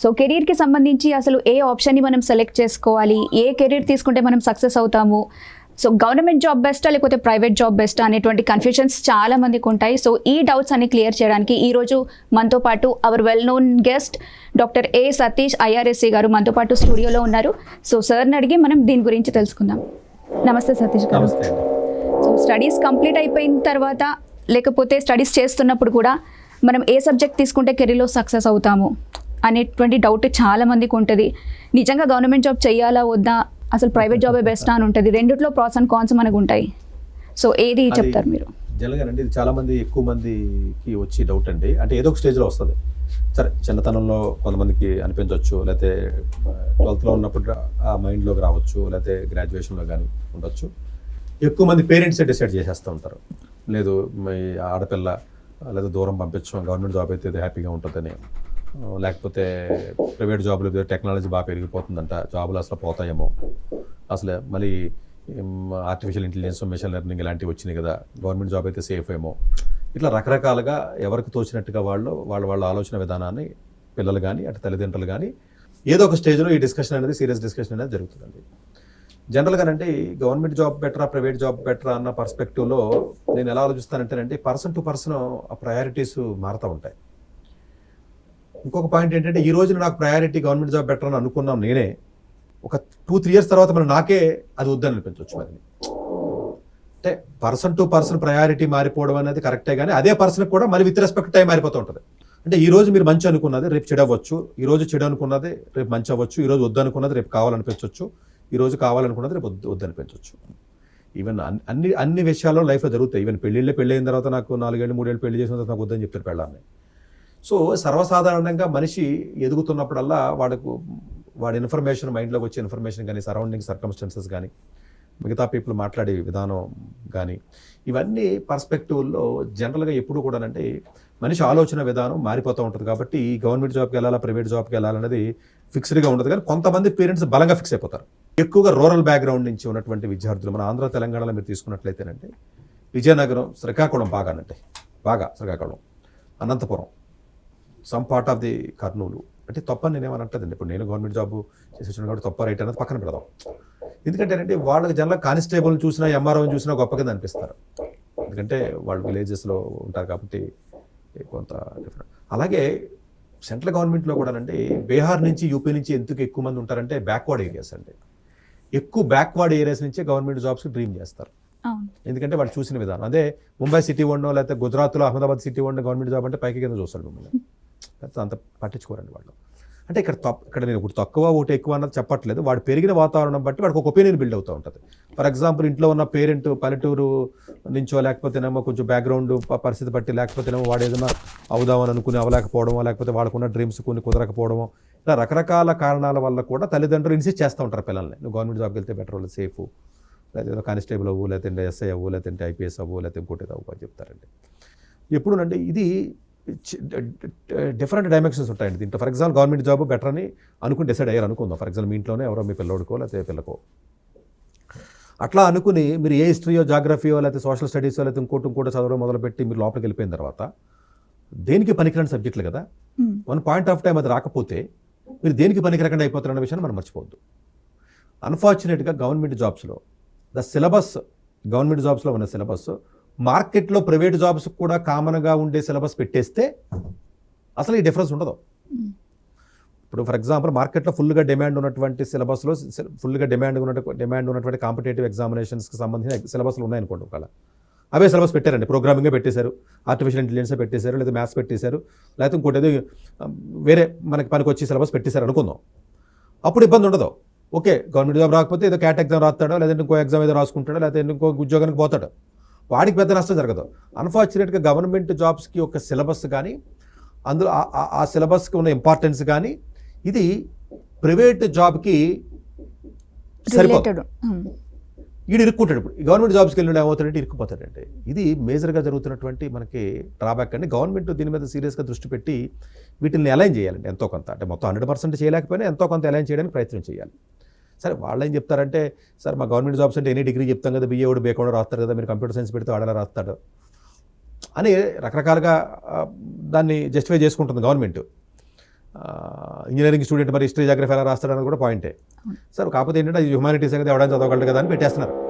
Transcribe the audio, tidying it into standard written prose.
So కెరీర్కి సంబంధించి అసలు ఏ ఆప్షన్ని మనం సెలెక్ట్ చేసుకోవాలి, ఏ కెరీర్ తీసుకుంటే మనం సక్సెస్ అవుతాము, సో గవర్నమెంట్ జాబ్ బెస్టా లేకపోతే ప్రైవేట్ జాబ్ బెస్టా అనేటువంటి కన్ఫ్యూషన్స్ చాలా మందికి ఉంటాయి. సో ఈ డౌట్స్ అన్ని క్లియర్ చేయడానికి ఈరోజు మనతో పాటు hour well known guest doctor ఏ సతీష్ ఐఆర్ఎస్సి గారు మనతో పాటు స్టూడియోలో ఉన్నారు. సో సార్ని అడిగి మనం దీని గురించి తెలుసుకుందాం. నమస్తే సతీష్ గారు. సో స్టడీస్ కంప్లీట్ అయిపోయిన తర్వాత లేకపోతే స్టడీస్ చేస్తున్నప్పుడు కూడా మనం ఏ సబ్జెక్ట్ తీసుకుంటే కెరీర్లో సక్సెస్ అవుతాము అనేటువంటి డౌట్ చాలా మందికి ఉంటుంది. నిజంగా గవర్నమెంట్ జాబ్ చేయాలా వద్దా, అసలు ప్రైవేట్ జాబే బెస్టా అని ఉంటుంది. రెండిట్లో ప్రాస్ అండ్ కాన్స్ మనకు ఉంటాయి. సో ఏది చెప్తారు మీరు? జనరల్గా అండి ఇది చాలా మంది ఎక్కువ మందికి వచ్చి డౌట్ అండి. అంటే ఏదో ఒక స్టేజ్లో వస్తుంది. సరే చిన్నతనంలో కొంతమందికి అనిపించవచ్చు, లేకపోతే 12th ఉన్నప్పుడు ఆ మైండ్లోకి రావచ్చు, లేకపోతే గ్రాడ్యుయేషన్లో కానీ ఉండొచ్చు. ఎక్కువ మంది పేరెంట్సే డిసైడ్ చేసేస్తూ ఉంటారు, లేదు మీ ఆడపిల్ల లేదా దూరం పంపించడం, గవర్నమెంట్ జాబ్ అయితే హ్యాపీగా ఉంటుందని, లేకపోతే ప్రైవేట్ జాబులు టెక్నాలజీ బాగా పెరిగిపోతుందంట, జాబులు అసలు పోతాయేమో, అసలు మళ్ళీ ఆర్టిఫిషియల్ ఇంటెలిజెన్స్, మెషిన్ లెర్నింగ్ ఇలాంటివి వచ్చినాయి కదా, గవర్నమెంట్ జాబ్ అయితే సేఫ్ ఏమో, ఇట్లా రకరకాలుగా ఎవరికి తోచినట్టుగా వాళ్ళ ఆలోచన విధానాన్ని పిల్లలు కానీ అటు తల్లిదండ్రులు కానీ ఏదో ఒక స్టేజ్లో ఈ డిస్కషన్ అనేది సీరియస్ డిస్కషన్ అనేది జరుగుతుందండి. జనరల్గానంటే గవర్నమెంట్ జాబ్ బెటరా ప్రైవేట్ జాబ్ బెటరా అన్న పర్స్పెక్టివ్లో నేను ఎలా ఆలోచిస్తానంటేనంటే పర్సన్ టు పర్సన్ ఆ ప్రయారిటీస్ మారుతూ ఉంటాయి. ఇంకొక పాయింట్ ఏంటంటే ఈ రోజున నాకు ప్రయారిటీ గవర్నమెంట్ జాబ్ బెటర్ అని అనుకున్నాం నేనే, ఒక 2-3 years తర్వాత మరి నాకే అది వద్దని అనిపించవచ్చు. మరి అంటే పర్సన్ టు పర్సన్ ప్రయారిటీ మారిపోవడం అనేది కరెక్టే, కానీ అదే పర్సన్ కూడా మరి విత్ రెస్పెక్ట్ టైం మారిపోతూ ఉంటుంది. అంటే ఈ రోజు మీరు మంచి అనుకున్నది రేపు చెడు అవ్వచ్చు, ఈ రోజు చెడు అనుకున్నది రేపు మంచి అవ్వచ్చు, ఈ రోజు వద్దు అనుకున్నది రేపు కావాలనిపించవచ్చు, ఈ రోజు కావాలనుకున్నది రేపు వద్దు అనిపించవచ్చు. ఈవెన్ అన్ని విషయాల్లో లైఫ్లో జరుగుతాయి. ఈవెన్ పెళ్ళి అయిన తర్వాత నాకు 4 ఏళ్ళు 3 ఏళ్ళు పెళ్లి చేసిన తర్వాత నాకు వద్దని చెప్తారు పెళ్ళాన్ని. సో సర్వసాధారణంగా మనిషి ఎదుగుతున్నప్పుడల్లా వాడి ఇన్ఫర్మేషన్, మైండ్లోకి వచ్చే ఇన్ఫర్మేషన్ కానీ, సరౌండింగ్ సర్కమ్స్టెన్సెస్ కానీ, మిగతా పీపుల్ మాట్లాడే విధానం కానీ, ఇవన్నీ పర్స్పెక్టివ్లో జనరల్గా ఎప్పుడు కూడానంటే మనిషి ఆలోచన విధానం మారిపోతూ ఉంటుంది. కాబట్టి గవర్నమెంట్ జాబ్కి వెళ్ళాలా ప్రైవేట్ జాబ్కి వెళ్ళాలనేది ఫిక్స్డ్గా ఉండదు. కానీ కొంతమంది పేరెంట్స్ బలంగా ఫిక్స్ అయిపోతారు. ఎక్కువగా రూరల్ బ్యాక్గ్రౌండ్ నుంచి ఉన్నటువంటి విద్యార్థులు మన ఆంధ్ర తెలంగాణలో మీరు తీసుకున్నట్లయితేనంటే విజయనగరం, శ్రీకాకుళం బాగా Srikakulam, Anantapuram, some part of the Kurnool, అంటే తప్పని నేనేమనంటదండి. ఇప్పుడు నేను గవర్నమెంట్ జాబ్ చేసేసాను కాబట్టి తప్ప రైట్ అనేది పక్కన పెడదాం. ఎందుకంటే వాళ్ళకి జనరల్ కానిస్టేబుల్ని చూసినా ఎంఆర్ఓని చూసినా గొప్ప కింద అనిపిస్తారు. ఎందుకంటే వాళ్ళు విలేజెస్లో ఉంటారు కాబట్టి కొంత డిఫరెంట్. అలాగే సెంట్రల్ గవర్నమెంట్లో కూడానంటే బీహార్ నుంచి యూపీ నుంచి ఎందుకు ఎక్కువ మంది ఉంటారంటే బ్యాక్వర్డ్ ఏరియాస్ అండి. ఎక్కువ బ్యాక్వర్డ్ ఏరియాస్ నుంచే గవర్నమెంట్ జాబ్స్కి డ్రీమ్ చేస్తారు. ఎందుకంటే వాళ్ళు చూసిన విధానం అదే. ముంబై సిటీ ఉండో లేకపోతే గుజరాత్లో అహ్మదాబాద్ సిటీ ఉండే గవర్నమెంట్ జాబ్ అంటే పైకి కింద చూస్తాడు మిమ్మల్ని, అంత పట్టించుకోరండి వాళ్ళు. అంటే ఇక్కడ నేను ఒకటి తక్కువ ఒకటి ఎక్కువ అన్నది చెప్పట్లేదు. వాడు పెరిగిన వాతావరణం బట్టి వాడికి ఒక ఒపీనియన్ బిల్డ్ అవుతూ ఉంటుంది. ఫర్ ఎగ్జాంపుల్ ఇంట్లో ఉన్న పేరెంట్ పల్లెటూరు నుంచో లేకపోతేనేమో కొంచెం బ్యాక్గ్రౌండ్ పరిస్థితి బట్టి, లేకపోతేనేమో వాడు ఏదైనా అవుదామని అనుకుని అవలేకపోవడమో, లేకపోతే వాడుకున్న డ్రీమ్స్ కొన్ని కుదరకపోవడమో, ఇలా రకరకాల కారణాల వల్ల కూడా తల్లిదండ్రులు ఇన్సిస్ట్ చేస్తూ ఉంటారు పిల్లల్ని, నువ్వు గవర్నమెంట్ జాబ్కి వెళ్తే బెటర్, వాళ్ళు సేఫ్, లేకపోతే ఏదో కానిస్టేబుల్ అవ్వు, లేదంటే ఎస్ఐ అవ్వు, లేదంటే ఐపీఎస్ అవ్వు, లేకపోతే ఇంకోటి అవ్వు అని చెప్తారండి. ఎప్పుడునంటే ఇది డిఫరెంట్ డైమెన్షన్స్ ఉంటాయండి దీంట్లో. For example government job better అని అనుకుని డిసైడ్ అయ్యారు అనుకుందాం. ఫర్ ఎగ్జాంపుల్ మీ ఇంట్లోనే ఎవరో మీ పిల్లోడికో లేకపోతే పిల్లకో అట్లా అనుకుని మీరు ఏ హిస్టరీయో జాగ్రఫీయో లేకపోతే సోషల్ స్టడీసో లేకపోతే ఇంకోటి చదవడం మొదలుపెట్టి మీరు లోపలికి వెళ్ళిపోయిన తర్వాత దేనికి పనికిరాని సబ్జెక్టులు కదా, వన్ పాయింట్ ఆఫ్ టైం అది రాకపోతే మీరు దేనికి పనికిరకుండా అయిపోతారన్న విషయాన్ని మనం మర్చిపోవద్దు. అన్ఫార్చునేట్గా గవర్నమెంట్ జాబ్స్లో గవర్నమెంట్ జాబ్స్లో ఉన్న సిలబస్ మార్కెట్లో ప్రైవేట్ జాబ్స్ కూడా కామన్గా ఉండే సిలబస్ పెట్టేస్తే అసలు ఈ డిఫరెన్స్ ఉండదు. ఇప్పుడు ఫర్ ఎగ్జాంపుల్ మార్కెట్లో ఫుల్గా డిమాండ్ ఉన్నటువంటి సిలబస్లో ఫుల్గా డిమాండ్ ఉన్నటువంటి కాంపిటేటివ్ ఎగ్జామినేషన్స్కి సంబంధించిన సిలబస్లు ఉన్నాయనుకోండి, ఒకవేళ అవే సిలబస్ పెట్టారండి, ప్రోగ్రామింగే పెట్టేశారు, ఆర్టిఫిషియల్ ఇంటెలిజెన్సే పెట్టేశారు, లేదా మ్యాథ్స్ పెట్టేశారు, లేకపోతే ఇంకోటి ఏదో వేరే మనకి పనికి వచ్చి సిలబస్ పెట్టేశారు అనుకుందాం, అప్పుడు ఇబ్బంది ఉండదు. ఓకే, గవర్నమెంట్ జాబ్ రాకపోతే ఏదో క్యాట్ ఎగ్జామ్ రాస్తాడో, లేదంటే ఇంకో ఎగ్జామ్ ఏదో రాసుకుంటాడో, లేకపోతే ఇంకో ఉద్యోగానికి పోతాడు, వాడికి పెద్ద నష్టం జరగదు. అన్ఫార్చునేట్గా గవర్నమెంట్ జాబ్స్కి ఒక సిలబస్ కానీ, అందులో ఆ సిలబస్కి ఉన్న ఇంపార్టెన్స్ కానీ ఇది ప్రైవేట్ జాబ్కి సరిపోతుంది. వీడు ఇరుక్కుంటాడు. ఇప్పుడు గవర్నమెంట్ జాబ్స్కి వెళ్ళిన ఏమవుతాడంటే ఇరుక్కుపోతాడంటే. ఇది మేజర్గా జరుగుతున్నటువంటి మనకి డ్రాబ్యాక్ అండి. గవర్నమెంట్ దీని మీద సీరియస్గా దృష్టి పెట్టి వీటిని అలైన్ చేయాలండి ఎంతో కొంత. అంటే మొత్తం 100% చేయలేకపోయినా ఎంతో కొంత అలైన్ చేయడానికి ప్రయత్నం చేయాలి. సరే వాళ్ళు ఏం చెప్తారంటే, సార్ మా గవర్నమెంట్ జాబ్స్ అంటే ఎనీ డిగ్రీ చెప్తాం కదా, బిఏ కూడా బేకుండా రాస్తారు కదా, మీరు కంప్యూటర్ సైన్స్ పెడితే వాడలా రాస్తాడు అని రకరకాలుగా దాన్ని జస్టిఫై చేసుకుంటుంది గవర్నమెంట్. ఇంజనీరింగ్ స్టూడెంట్ మరి హిస్టరీ జాగ్రఫీ ఎలా రాస్తాడని కూడా పాయింటే. సార్ కాకపోతే ఏంటంటే అది హ్యుమానిటీస్ కదా ఎవడైనా చదవగలడు కదా అని పెట్టేస్తున్నారు.